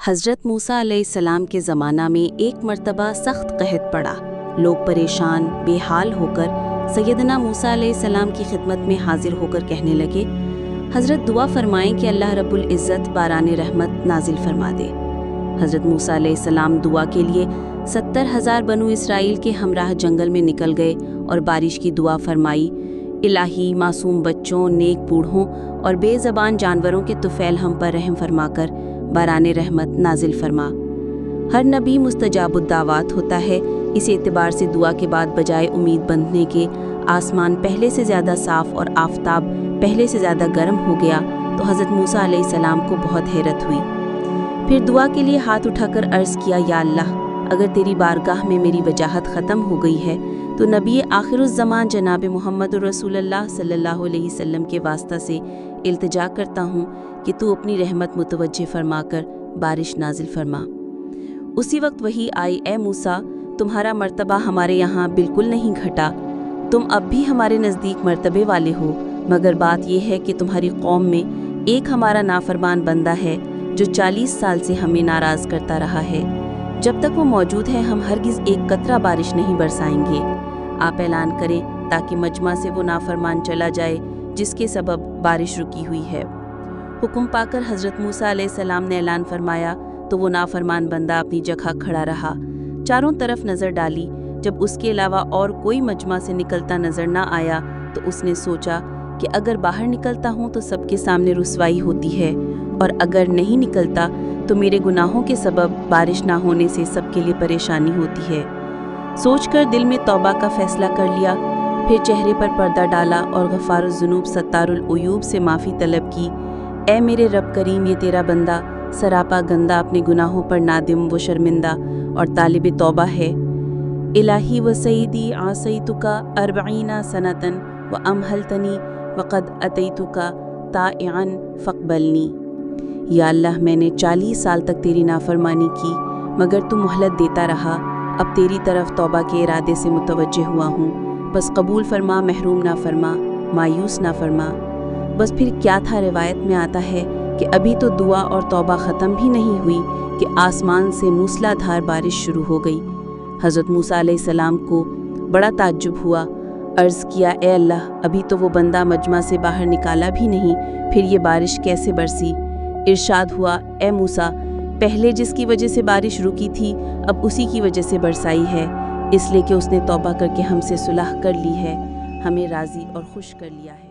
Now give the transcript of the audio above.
حضرت موسیٰ علیہ السلام کے زمانہ میں ایک مرتبہ سخت قحط پڑا۔ لوگ پریشان بے حال ہو کر سیدنا موسیٰ علیہ السلام کی خدمت میں حاضر ہو کر کہنے لگے، حضرت دعا فرمائیں کہ اللہ رب العزت باران رحمت نازل فرما دے۔ حضرت موسیٰ علیہ السلام دعا کے لیے 70,000 بنو اسرائیل کے ہمراہ جنگل میں نکل گئے اور بارش کی دعا فرمائی، الہی معصوم بچوں، نیک بوڑھوں اور بے زبان جانوروں کے طفیل ہم پر رحم فرما کر باران رحمت نازل فرما۔ ہر نبی مستجاب الدعوات ہوتا ہے، اس اعتبار سے دعا کے بعد بجائے امید بندھنے کے آسمان پہلے سے زیادہ صاف اور آفتاب پہلے سے زیادہ گرم ہو گیا تو حضرت موسیٰ علیہ السلام کو بہت حیرت ہوئی۔ پھر دعا کے لیے ہاتھ اٹھا کر عرض کیا، یا اللہ، اگر تیری بارگاہ میں میری وجاہت ختم ہو گئی ہے تو نبی آخر الزمان جناب محمد رسول اللہ صلی اللہ علیہ وسلم کے واسطہ سے التجا کرتا ہوں کہ تو اپنی رحمت متوجہ فرما کر بارش نازل فرما۔ اسی وقت وحی آئی، اے موسیٰ، تمہارا مرتبہ ہمارے یہاں بالکل نہیں گھٹا، تم اب بھی ہمارے نزدیک مرتبے والے ہو، مگر بات یہ ہے کہ تمہاری قوم میں ایک ہمارا نافرمان بندہ ہے جو 40 سال سے ہمیں ناراض کرتا رہا ہے۔ جب تک وہ موجود ہے ہم ہرگز ایک قطرہ بارش نہیں برسائیں گے۔ آپ اعلان کریں تاکہ مجمع سے وہ نافرمان چلا جائے جس کے سبب بارش رکی ہوئی ہے۔ حکم پا کر حضرت موسیٰ علیہ السلام نے اعلان فرمایا تو وہ نافرمان بندہ اپنی جگہ کھڑا رہا، چاروں طرف نظر ڈالی۔ جب اس کے علاوہ اور کوئی مجمع سے نکلتا نظر نہ آیا تو اس نے سوچا کہ اگر باہر نکلتا ہوں تو سب کے سامنے رسوائی ہوتی ہے، اور اگر نہیں نکلتا تو میرے گناہوں کے سبب بارش نہ ہونے سے سب کے لیے پریشانی ہوتی ہے۔ سوچ کر دل میں توبہ کا فیصلہ کر لیا، پھر چہرے پر پردہ ڈالا اور غفار الذنوب ستار العیوب سے معافی طلب کی۔ اے میرے رب کریم، یہ تیرا بندہ سراپا گندہ اپنے گناہوں پر نادم و شرمندہ اور طالب توبہ ہے۔ الہی و سیدی عاصیتک 40 سنۃ وامہلتنی وقد اتیتک طائعا فاقبلنی۔ یا اللہ، میں نے 40 سال تک تیری نافرمانی کی مگر تو مہلت دیتا رہا، اب تیری طرف توبہ کے ارادے سے متوجہ ہوا ہوں، بس قبول فرما، محروم نہ فرما، مایوس نہ فرما۔ بس پھر کیا تھا، روایت میں آتا ہے کہ ابھی تو دعا اور توبہ ختم بھی نہیں ہوئی کہ آسمان سے موسلا دھار بارش شروع ہو گئی۔ حضرت موسیٰ علیہ السلام کو بڑا تعجب ہوا، عرض کیا، اے اللہ، ابھی تو وہ بندہ مجمع سے باہر نکالا بھی نہیں، پھر یہ بارش کیسے برسی؟ ارشاد ہوا، اے موسیٰ، پہلے جس کی وجہ سے بارش رکی تھی اب اسی کی وجہ سے برسائی ہے، اس لیے کہ اس نے توبہ کر کے ہم سے صلح کر لی ہے، ہمیں راضی اور خوش کر لیا ہے۔